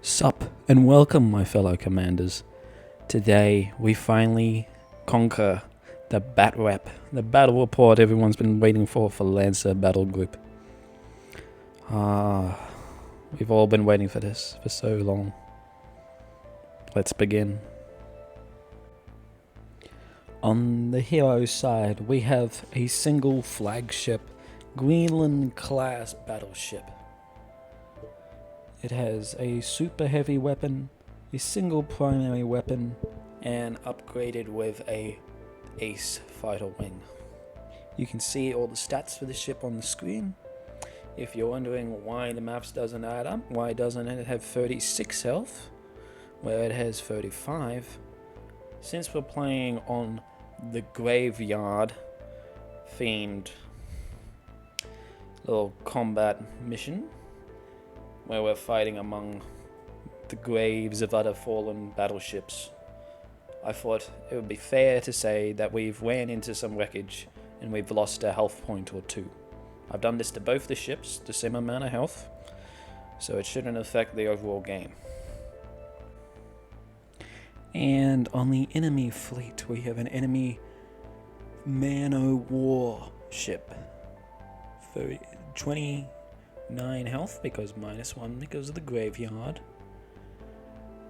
Sup and welcome, my fellow commanders. Today we finally conquer the the battle report everyone's been waiting for Lancer Battlegroup. We've all been waiting for this for so long. Let's begin. On the hero's side, we have a single flagship Greenland-class battleship. It has a super heavy weapon, a single primary weapon, and upgraded with a ace fighter wing. You can see all the stats for the ship on the screen. If you're wondering why the maps doesn't add up, why doesn't it have 36 health, where it has 35, since we're playing on the graveyard themed little combat mission, where we're fighting among the graves of other fallen battleships, I thought it would be fair to say that we've ran into some wreckage and we've lost a health point or two. I've done this to both the ships, the same amount of health, so it shouldn't affect the overall game. And on the enemy fleet, we have an enemy man-o-war ship. 29 health because -1 because of the graveyard.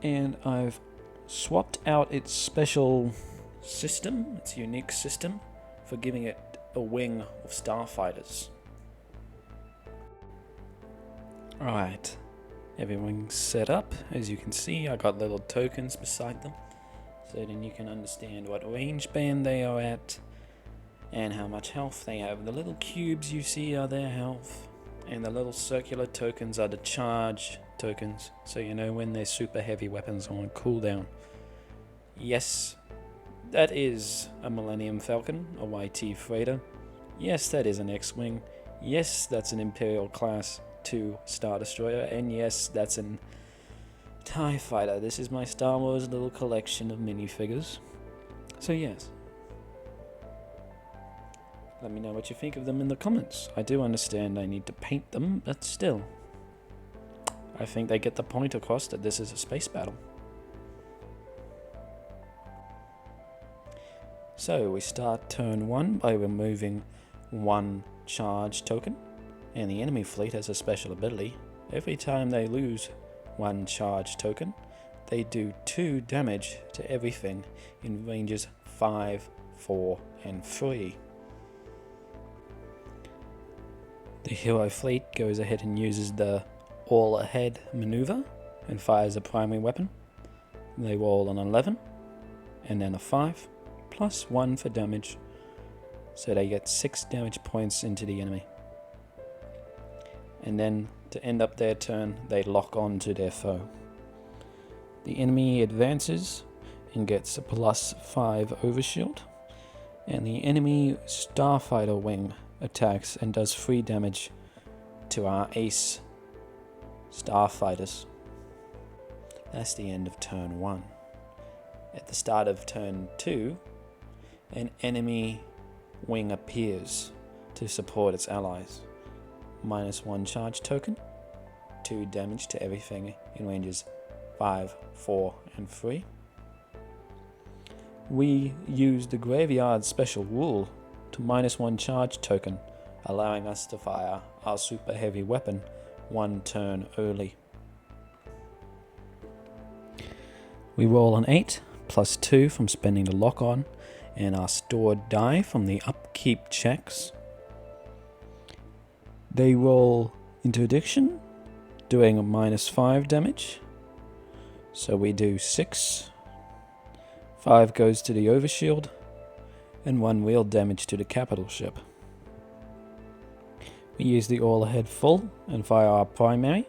And I've swapped out its special system, its unique system, for giving it a wing of starfighters. Alright, everyone's set up. As you can see, I got little tokens beside them, so then you can understand what range band they are at and how much health they have. The little cubes you see are their health, and the little circular tokens are the charge tokens, so you know when their super heavy weapons are on cooldown. Yes, that is a Millennium Falcon, a YT freighter. Yes, that is an X-Wing. Yes, that's an Imperial Class 2 Star Destroyer. And yes, that's an TIE Fighter. This is my Star Wars little collection of minifigures. So yes. Let me know what you think of them in the comments. I do understand I need to paint them, but still. I think they get the point across that this is a space battle. So we start turn 1 by removing 1 charge token, and the enemy fleet has a special ability. Every time they lose 1 charge token, they do 2 damage to everything in ranges 5, 4, and 3. The hero fleet goes ahead and uses the all ahead maneuver and fires a primary weapon. They roll an 11 and then a 5 plus 1 for damage, so they get 6 damage points into the enemy. And then to end up their turn, they lock on to their foe. The enemy advances and gets a +5 overshield, and the enemy starfighter wing attacks and does 3 damage to our ace starfighters. That's the end of turn 1. At the start of turn 2, an enemy wing appears to support its allies. -1 charge token, 2 damage to everything in ranges 5, 4, and 3. We use the graveyard special rule to -1 charge token, allowing us to fire our super heavy weapon 1 turn early. We roll an 8 +2 from spending the lock on, and our stored die from the upkeep checks. They roll interdiction, doing a -5 damage, so we do 6. 5 goes to the overshield, and 1 real damage to the capital ship. We use the all ahead full and fire our primary,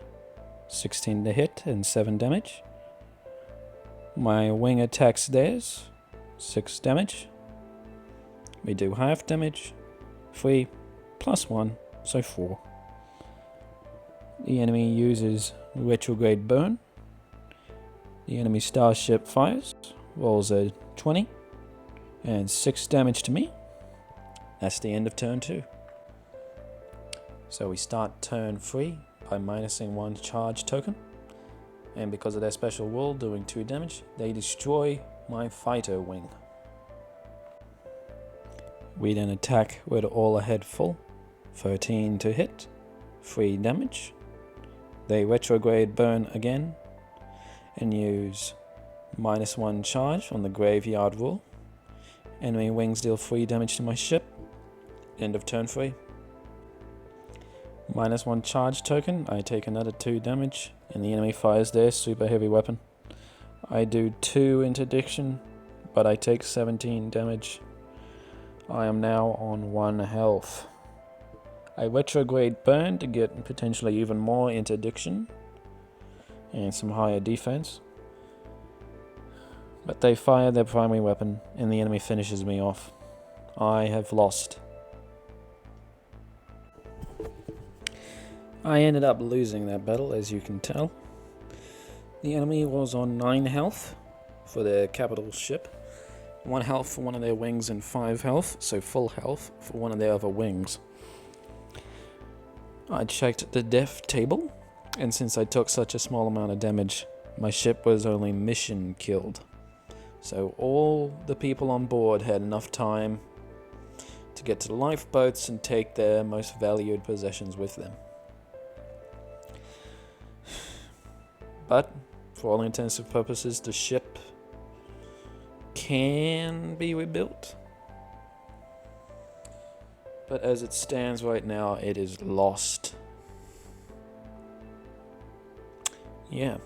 16 to hit and 7 damage. My wing attacks theirs, 6 damage. We do half damage, 3 plus 1, so 4. The enemy uses retrograde burn. The enemy starship fires, rolls a 20, and 6 damage to me. That's the end of turn 2. So we start turn 3 by -1 charge token, and because of their special rule doing 2 damage, they destroy my fighter wing. We then attack with all ahead full, 13 to hit, 3 damage. They retrograde burn again and use -1 charge on the graveyard rule. Enemy wings deal 3 damage to my ship. End of turn 3. -1 charge token, I take another 2 damage, and the enemy fires their super heavy weapon. I do 2 interdiction, but I take 17 damage. I am now on 1 health. I retrograde burn to get potentially even more interdiction and some higher defense. But they fire their primary weapon, and the enemy finishes me off. I have lost. I ended up losing that battle, as you can tell. The enemy was on 9 health for their capital ship, 1 health for one of their wings, and 5 health, so full health, for one of their other wings. I checked the death table, and since I took such a small amount of damage, my ship was only mission killed. So all the people on board had enough time to get to the lifeboats and take their most valued possessions with them. But, for all intents and purposes, the ship can be rebuilt. But as it stands right now, it is lost. Yeah.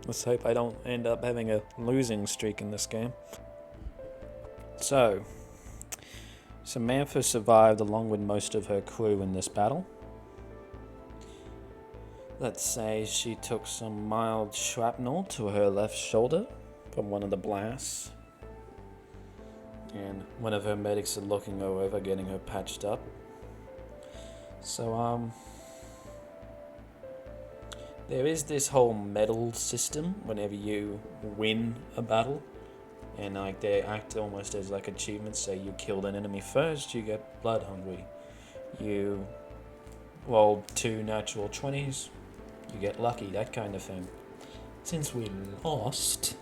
Let's hope I don't end up having a losing streak in this game. So, Samantha survived along with most of her crew in this battle. Let's say she took some mild shrapnel to her left shoulder from one of the blasts. And one of her medics are looking her over, getting her patched up. So, there is this whole medal system whenever you win a battle. And like they act almost as like achievements. Say you killed an enemy first, you get blood hungry. You rolled 2 natural 20s, you get lucky, that kind of thing. Since we lost,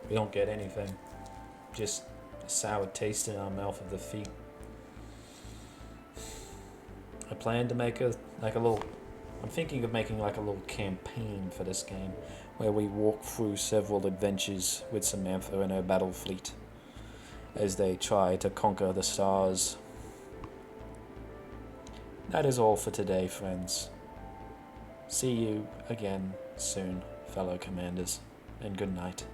we don't get anything. Just a sour taste in our mouth of defeat. I plan to make I'm thinking of making like a little campaign for this game where we walk through several adventures with Samantha and her battle fleet as they try to conquer the stars. That is all for today, friends. See you again soon, fellow commanders, and good night.